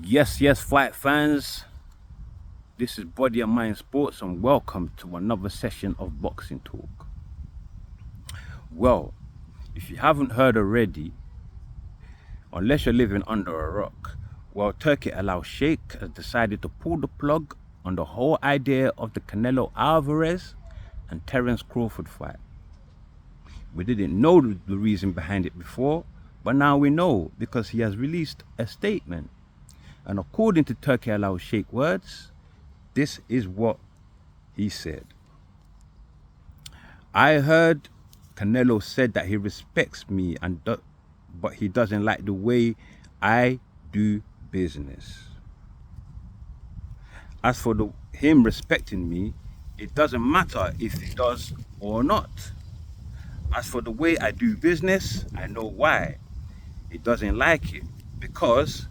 Yes, fight fans. This is Body and Mind Sports, and welcome to another session of Boxing Talk. Well, if you haven't heard already, unless you're living under a rock, Turki Al-Shiekh has decided to pull the plug on the whole idea of the Canelo Alvarez and Terence Crawford fight. We didn't know the reason behind it before, but now we know because he has released a statement. And according to Turki Al-Shiekh words, this is what he said. I heard Canelo said that he respects me but he doesn't like the way I do business. As for him respecting me, it doesn't matter if he does or not. As for the way I do business, I know why. He doesn't like it because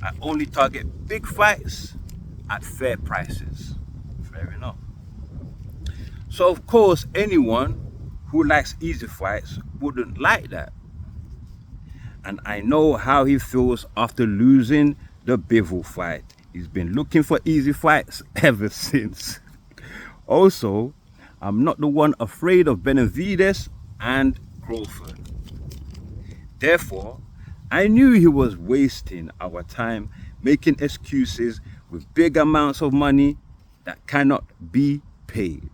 I only target big fights at fair prices. Fair enough. So of course, anyone who likes easy fights wouldn't like that. And I know how he feels after losing the Bivol fight. He's been looking for easy fights ever since. Also, I'm not the one afraid of Benavidez and Crawford. Therefore, I knew he was wasting our time making excuses with big amounts of money that cannot be paid.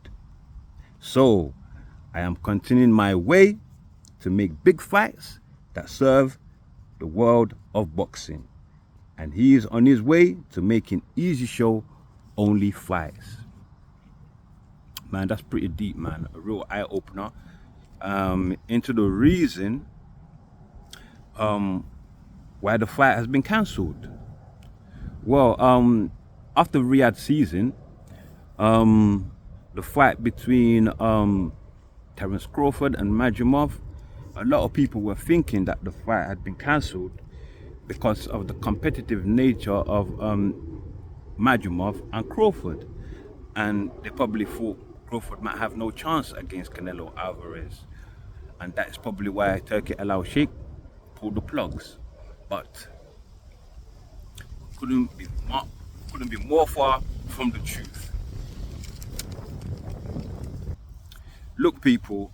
So, I am continuing my way to make big fights that serve the world of boxing. And he is on his way to making easy show only fights. Man, that's pretty deep, man. A real eye opener into the reason why the fight has been cancelled. Well, after Riyadh season, the fight between Terence Crawford and Magomedov, a lot of people were thinking that the fight had been cancelled because of the competitive nature of Magomedov and Crawford, and they probably thought Crawford might have no chance against Canelo Alvarez, and that is probably why Turki Al-Shiekh pulled the plugs. But couldn't be more far from the truth. Look, people,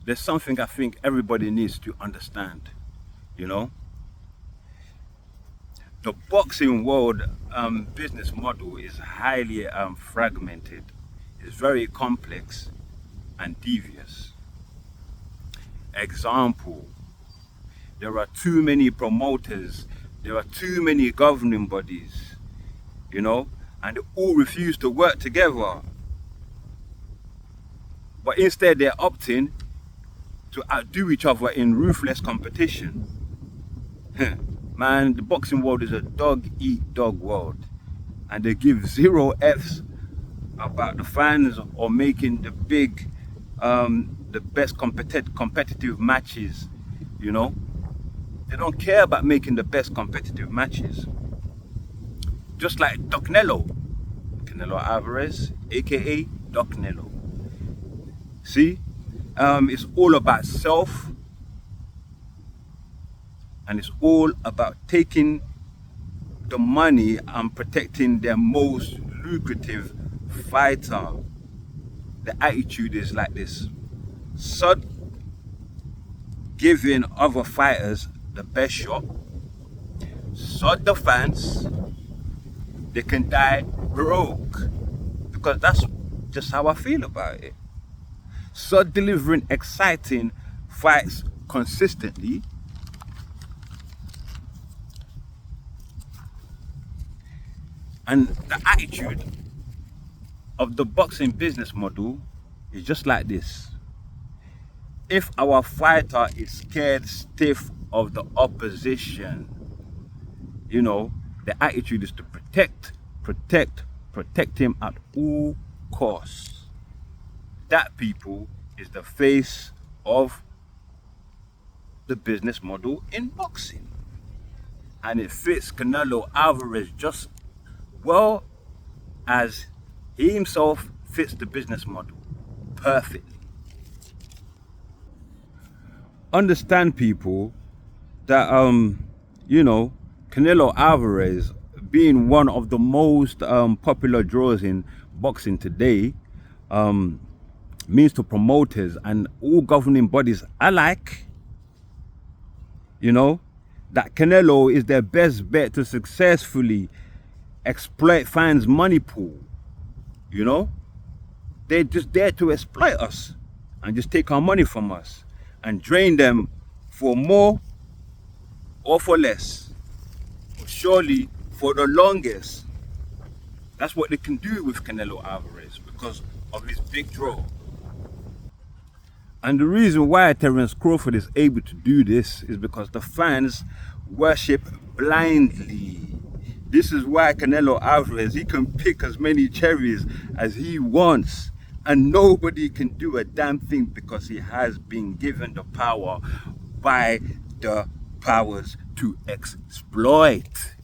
there's something I think everybody needs to understand. The boxing world business model is highly fragmented. It's very complex and devious. Example, there are too many promoters, there are too many governing bodies, and they all refuse to work together. But instead they're opting to outdo each other in ruthless competition. Man, the boxing world is a dog-eat-dog world, and they give zero Fs about the fans or making the best competitive matches. They don't care about making the best competitive matches. Just like Canelo Alvarez, aka Canelo. See, it's all about self, and it's all about taking the money and protecting their most lucrative fighter. The attitude is like this: Sud giving other fighters the best shot, sod the fans, they can die broke, because that's just how I feel about it. Sod delivering exciting fights consistently, and the attitude of the boxing business model is just like this: if our fighter is scared stiff of the opposition, the attitude is to protect him at all costs. That, people, is the face of the business model in boxing. And it fits Canelo Alvarez just well as he himself fits the business model perfectly. Understand, people, that Canelo Alvarez, being one of the most popular draws in boxing today, means to promoters and all governing bodies alike, you know, that Canelo is their best bet to successfully exploit fans' money pool. You know, they're just there to exploit us and just take our money from us and drain them for more or for less, or surely for the longest. That's what they can do with Canelo Alvarez because of his big draw. And the reason why Terence Crawford is able to do this is because the fans worship blindly. This is why Canelo Alvarez, he can pick as many cherries as he wants and nobody can do a damn thing because he has been given the power by the powers to exploit.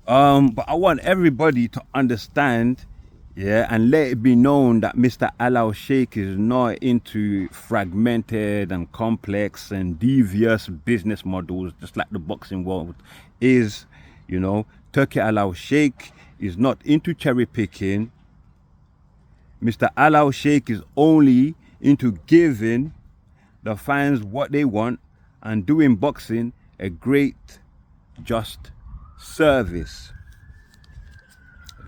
But I want everybody to understand, yeah, and let it be known that Mr. Al-Sheikh is not into fragmented and complex and devious business models, just like the boxing world is. You know, Turki Al-Sheikh is not into cherry picking. Mr. Al-Sheikh is only into giving the fans what they want and doing boxing a great, just service.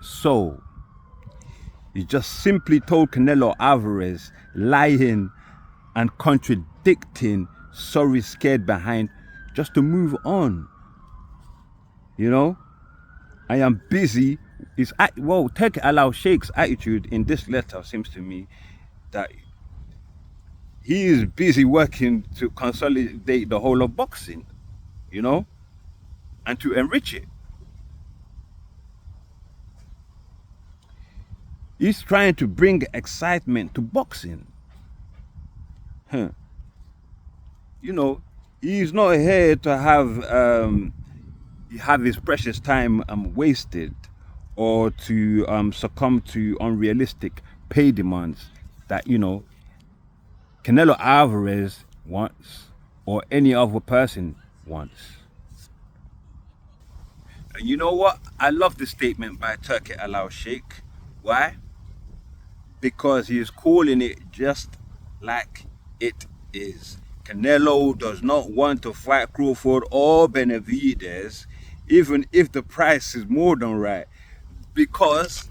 So he just simply told Canelo Alvarez, lying and contradicting, sorry, scared behind, just to move on. You know, I am busy. Turki Al-Sheikh's attitude in this letter seems to me that he is busy working to consolidate the whole of boxing, you know, and to enrich it. He's trying to bring excitement to boxing. You know, he's not here to have his precious time wasted or to succumb to unrealistic pay demands that, you know, Canelo Alvarez wants or any other person wants. And you know what? I love this statement by Turki Al-Sheikh. Why? Because he is calling it just like it is. Canelo does not want to fight Crawford or Benavidez, even if the price is more than right, because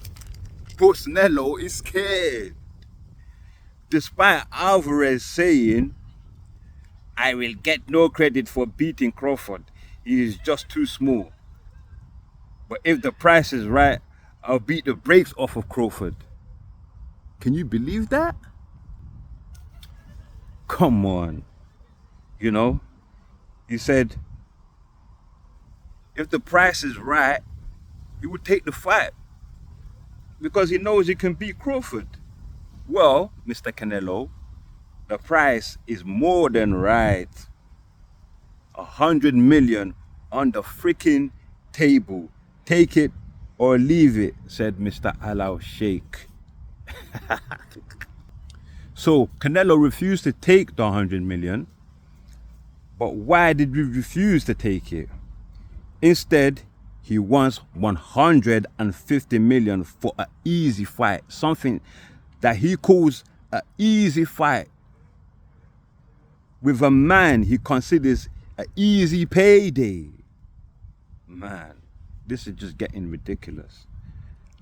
Canelo is scared. Despite Alvarez saying, I will get no credit for beating Crawford, he is just too small. But if the price is right, I'll beat the brakes off of Crawford. Can you believe that? Come on. You know, he said, if the price is right, he would take the fight because he knows he can beat Crawford. Well, Mr. Canelo, the price is more than right. 100 million on the freaking table. Take it or leave it, said Mr. Al-Sheikh. So Canelo refused to take the 100 million. But why did we refuse to take it? Instead, he wants 150 million for an easy fight. Something that he calls an easy fight with a man he considers an easy payday. Man, this is just getting ridiculous.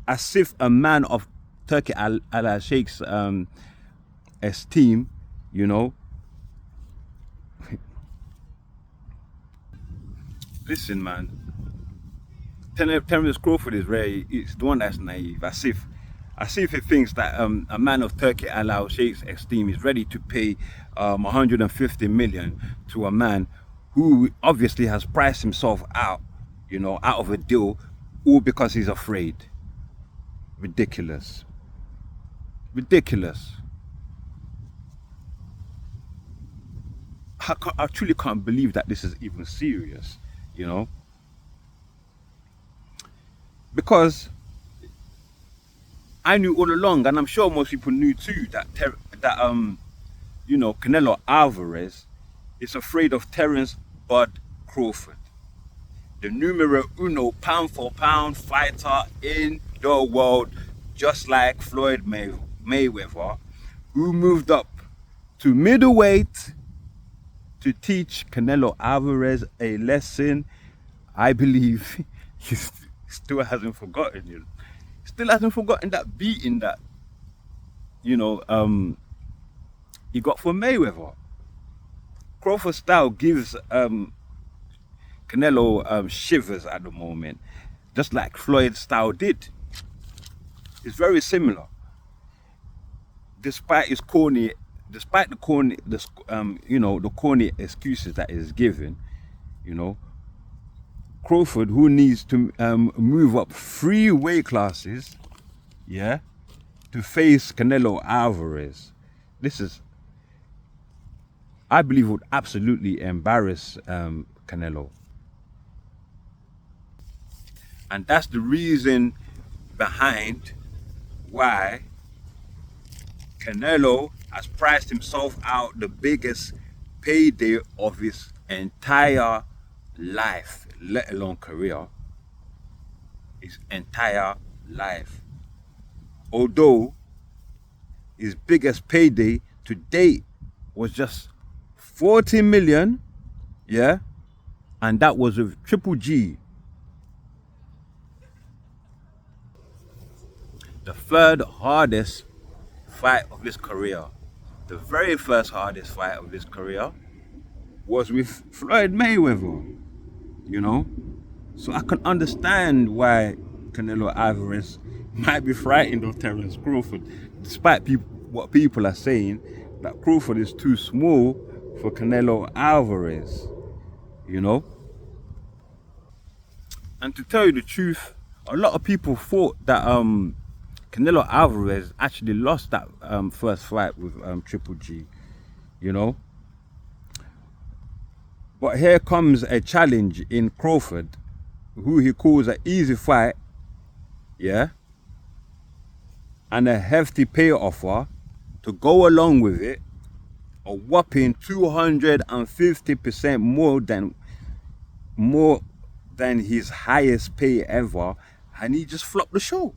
As if a man of Turki Al-Sheikh's esteem, you know. Listen, man. Terence Crawford is it's the one that's naive. As if he thinks that a man of Turki Al-Sheikh's esteem is ready to pay 150 million to a man who obviously has priced himself out, you know, out of a deal, all because he's afraid. Ridiculous. Ridiculous. I truly can't believe that this is even serious, you know. Because I knew all along, and I'm sure most people knew too, that you know, Canelo Alvarez is afraid of Terence Bud Crawford, the numero uno pound for pound fighter in the world, just like Floyd Mayweather, who moved up to middleweight to teach Canelo Alvarez a lesson. I believe he still hasn't forgotten, still hasn't forgotten that beating that, he got from Mayweather. Crawford's style gives Canelo shivers at the moment, just like Floyd's style did. It's very similar. Despite the corny, the corny excuses that is given, Crawford, who needs to move up 3 weight classes, to face Canelo Alvarez. I believe, would absolutely embarrass Canelo. And that's the reason behind why Canelo has priced himself out the biggest payday of his entire life, let alone career. His entire life. Although his biggest payday to date was just 40 million, and that was with Triple G. The third hardest fight of his career, the very first hardest fight of his career, was with Floyd Mayweather, So I can understand why Canelo Alvarez might be frightened of Terence Crawford, despite what people are saying, that Crawford is too small for Canelo Alvarez, And to tell you the truth, a lot of people thought that Canelo Alvarez actually lost that first fight with Triple G, But here comes a challenge in Crawford, who he calls an easy fight, and a hefty pay offer to go along with it, a whopping 250% more than his highest pay ever, and he just flopped the show.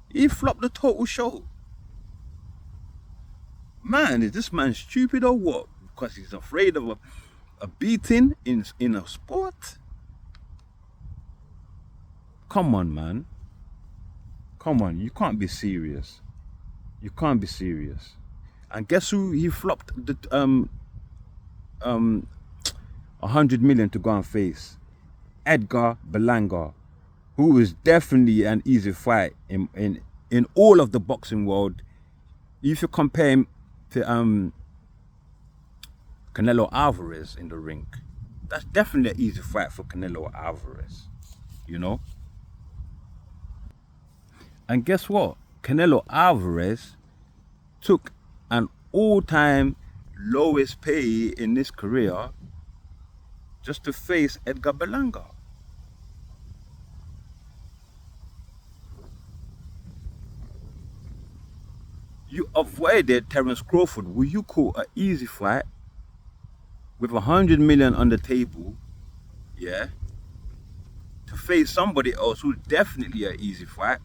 He flopped the total show. Man, is this man stupid or what? Because he's afraid of a beating in a sport? Come on, man. Come on, you can't be serious. You can't be serious. And guess who he flopped the 100 million to go and face? Edgar Berlanga, who is definitely an easy fight in all of the boxing world. If you compare him to Canelo Alvarez in the ring, that's definitely an easy fight for Canelo Alvarez, And guess what? Canelo Alvarez took an all-time lowest pay in his career just to face Edgar Berlanga. You avoided Terence Crawford, who you call an easy fight, with 100 million on the table, to face somebody else who's definitely an easy fight,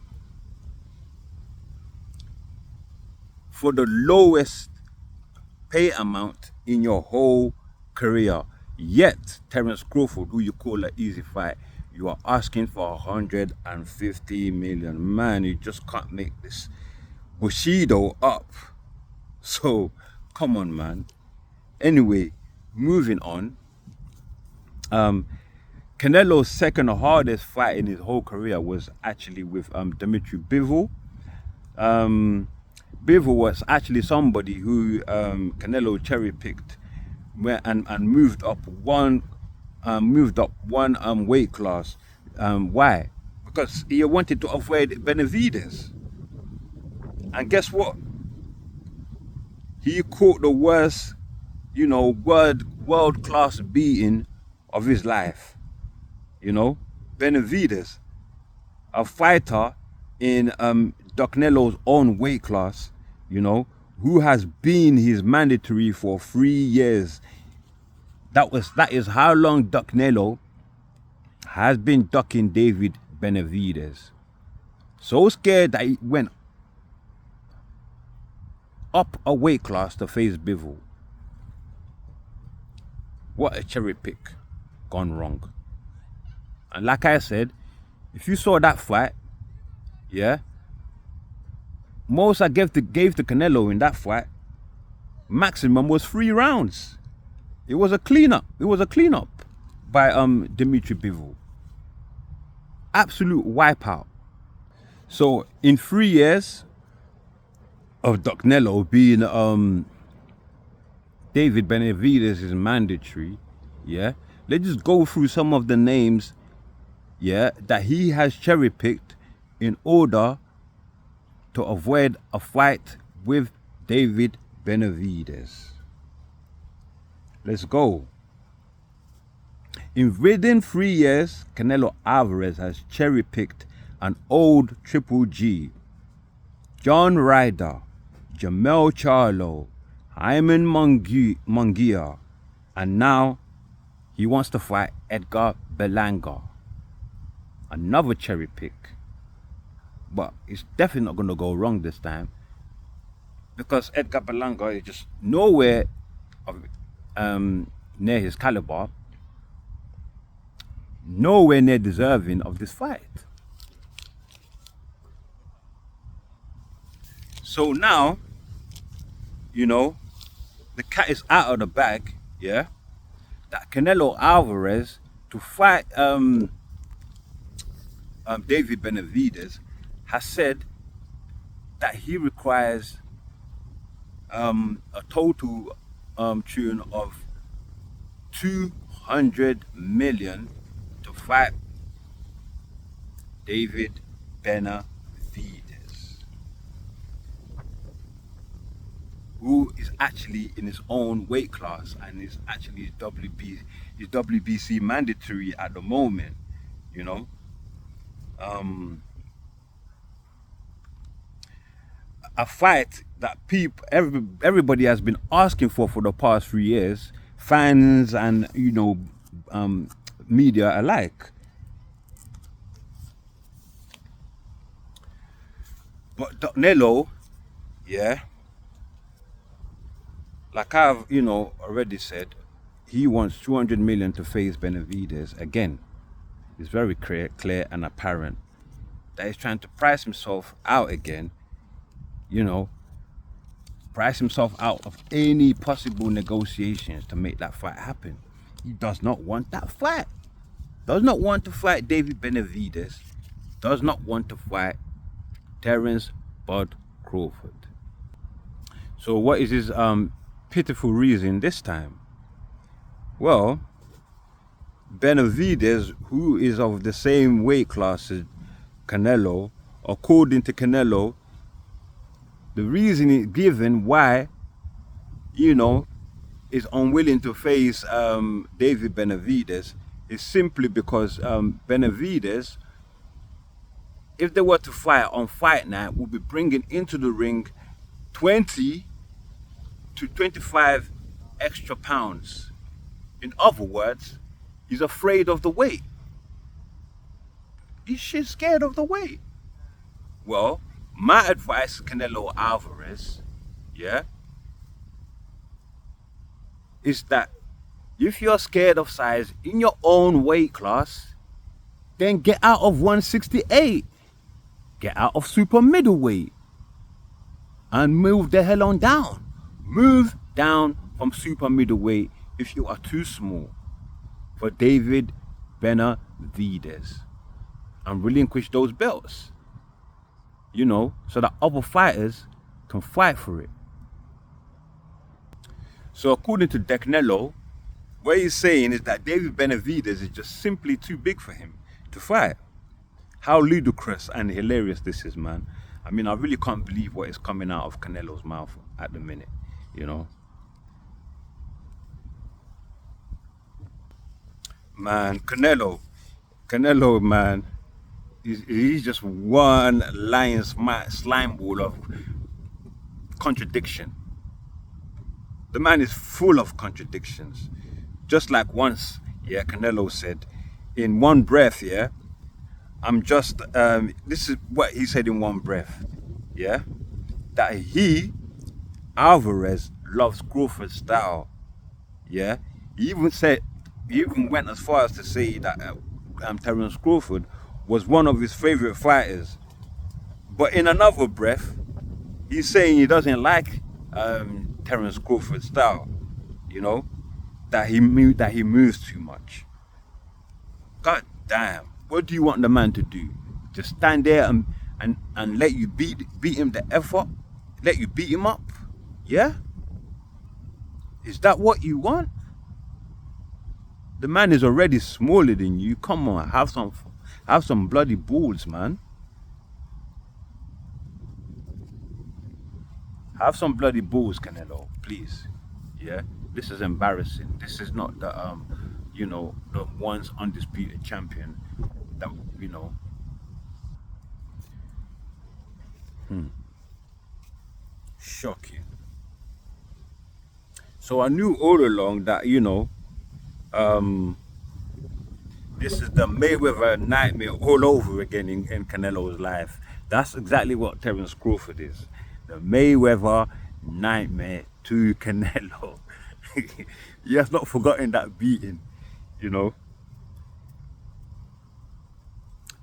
for the lowest pay amount in your whole career. Yet Terence Crawford, who you call an easy fight, you are asking for 150 million. Man, you just can't make this Bushido up. So come on, man. Anyway, moving on. Canelo's second hardest fight in his whole career was actually with Dimitri Bivol. Bivol was actually somebody who Canelo cherry picked and moved up one weight class. Why? Because he wanted to avoid Benavidez. And guess what? He caught the worst, world class beating of his life. Benavidez, a fighter in Canelo's own weight class, who has been his mandatory for 3 years. That is how long Canelo has been ducking David Benavidez. So scared that he went up a weight class to face Bivol. What a cherry pick gone wrong. And like I said, if you saw that fight, yeah, most I gave to Canelo in that fight, maximum was 3 rounds. It was a cleanup. It was a cleanup by Dimitri Bivol. Absolute wipeout. So in 3 years of Canelo being David Benavidez is mandatory, yeah. Let's just go through some of the names, yeah, that he has cherry picked in order to avoid a fight with David Benavidez. Let's go. Within 3 years, Canelo Alvarez has cherry picked an old Triple G, John Ryder, Jamel Charlo, Hyman Munguia, and now he wants to fight Edgar Berlanga. Another cherry pick. But it's definitely not going to go wrong this time, because Edgar Berlanga is just nowhere near his caliber, nowhere near deserving of this fight. So now, you know, the cat is out of the bag, yeah, that Canelo Alvarez to fight David Benavidez has said that he requires a total tune of 200 million to fight David Benavidez, who is actually in his own weight class and is actually WBC mandatory at the moment, you know. A fight that everybody has been asking for the past 3 years, fans and, you know, media alike. But Canelo, yeah, like I've, you know, already said, he wants 200 million to face Benavidez again. It's very clear and apparent that he's trying to price himself out again, you know, price himself out of any possible negotiations to make that fight happen. He does not want that fight. Does not want to fight David Benavidez. Does not want to fight Terence Bud Crawford. So what is his pitiful reason this time? Well, Benavidez, who is of the same weight class as Canelo, according to Canelo, the reason is given why, you know, is unwilling to face David Benavidez is simply because Benavidez, if they were to fight on fight night, will be bringing into the ring 20 to 25 extra pounds. In other words, he's afraid of the weight. He's shit scared of the weight. Well, my advice, Canelo Alvarez, yeah, is that if you're scared of size in your own weight class, then get out of 168. Get out of super middleweight and move the hell on down. Move down from super middleweight if you are too small for David Benavidez and relinquish those belts, you know, so that other fighters can fight for it. So according to Canelo, what he's saying is that David Benavidez is just simply too big for him to fight. How ludicrous and hilarious this is, man. I mean, I really can't believe what is coming out of Canelo's mouth at the minute, you know. Man, Canelo, man, he's just one lying slime ball of contradiction. The man is full of contradictions. Just like once, yeah, Canelo said, in one breath, yeah, I'm just, this is what he said in one breath, yeah, that he, Alvarez, loves Crawford's style, yeah. He even said, he even went as far as to say that Terence Crawford was one of his favorite fighters. But in another breath, he's saying he doesn't like Terence Crawford's style, you know, that he moves too much. God damn, what do you want the man to do? Just stand there and let you beat him the F up? Let you beat him up? Yeah? Is that what you want? The man is already smaller than you. Come on, have some bloody balls, man. Have some bloody balls, Canelo, please. Yeah? This is embarrassing. This is not the the once undisputed champion that shocking. So I knew all along that, um this is the Mayweather nightmare all over again in Canelo's life. That's exactly what Terence Crawford is. The Mayweather nightmare to Canelo. He has not forgotten that beating, you know.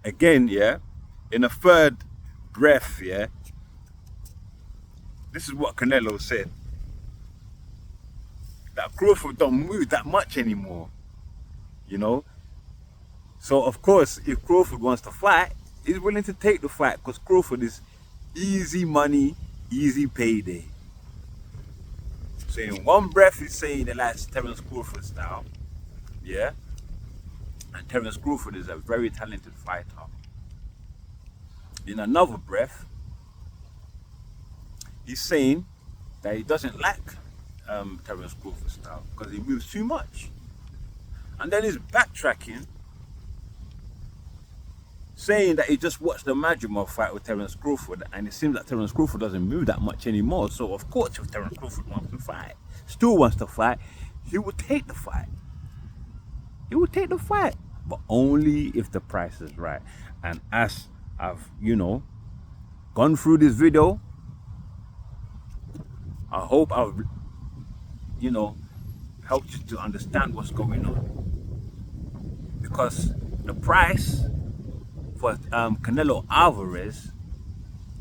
Again, yeah, in a third breath, yeah, this is what Canelo said. That Crawford don't move that much anymore, you know. So of course, if Crawford wants to fight, he's willing to take the fight because Crawford is easy money, easy payday. So in one breath, he's saying that that's Terence Crawford style, yeah. And Terence Crawford is a very talented fighter. In another breath, he's saying that he doesn't like Terence Crawford style because he moves too much. And then he's backtracking, saying that he just watched the Madrimov fight with Terence Crawford, and it seems that Terence Crawford doesn't move that much anymore. So of course, if Terence Crawford wants to fight, still wants to fight, he will take the fight. He will take the fight, but only if the price is right. And as I've, gone through this video, I hope I've, helped you to understand what's going on. Because the price for Canelo Alvarez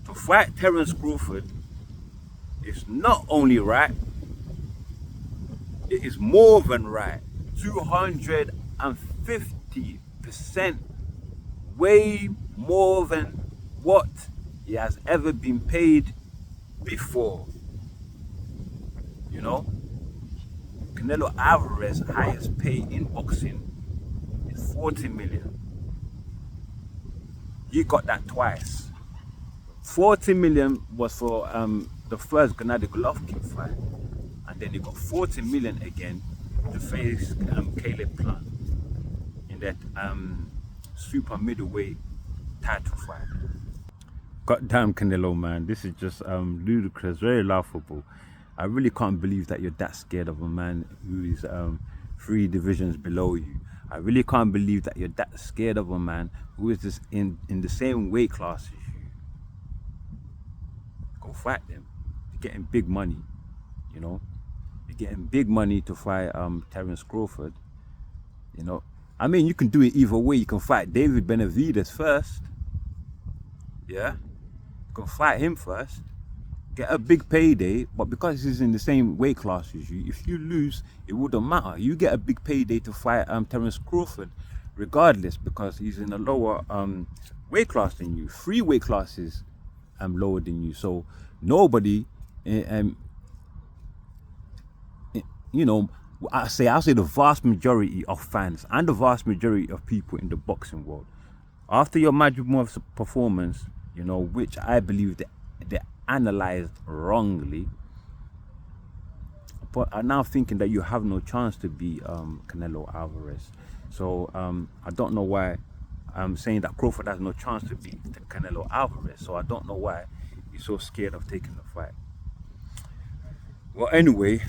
to fight Terence Crawford is not only right, it is more than right. 250%, way more than what he has ever been paid before. Canelo Alvarez's highest pay in boxing is 40 million. He got that twice. 40 million was for the first Gennady Golovkin fight, and then he got 40 million again to face Caleb Plant in that super middleweight title fight. Goddamn Canelo, man, this is just ludicrous, very laughable. I really can't believe that you're that scared of a man who is 3 divisions below you. I really can't believe that you're that scared of a man who is just in the same weight class as you. Go fight them. You're getting big money, You're getting big money to fight Terence Crawford, I mean, you can do it either way. You can fight David Benavidez first. Yeah? You can fight him first. Get a big payday, but because he's in the same weight class as you, if you lose, it wouldn't matter. You get a big payday to fight Terence Crawford, regardless, because he's in a lower weight class than you. 3 weight classes lower than you. So nobody, I'll say the vast majority of fans and the vast majority of people in the boxing world, after your Madrimov's performance, which I believe they analyzed wrongly, but are now thinking that you have no chance to beat Canelo Alvarez. So I don't know why I'm saying that Crawford has no chance to beat Canelo Alvarez. So I don't know why he's so scared of taking the fight. Well, anyway,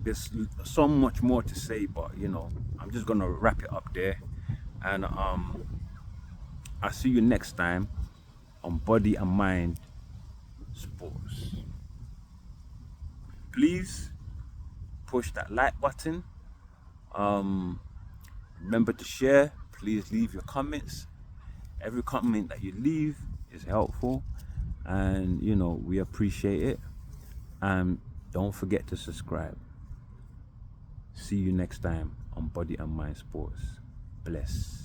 there's so much more to say, but you know, I'm just gonna wrap it up there. And I'll see you next time on Body and Mind Sports. Please push that like button. Remember to share. Please leave your comments. Every comment that you leave is helpful, and you know, we appreciate it. And don't forget to subscribe. See you next time on Body and Mind Sports. Bless.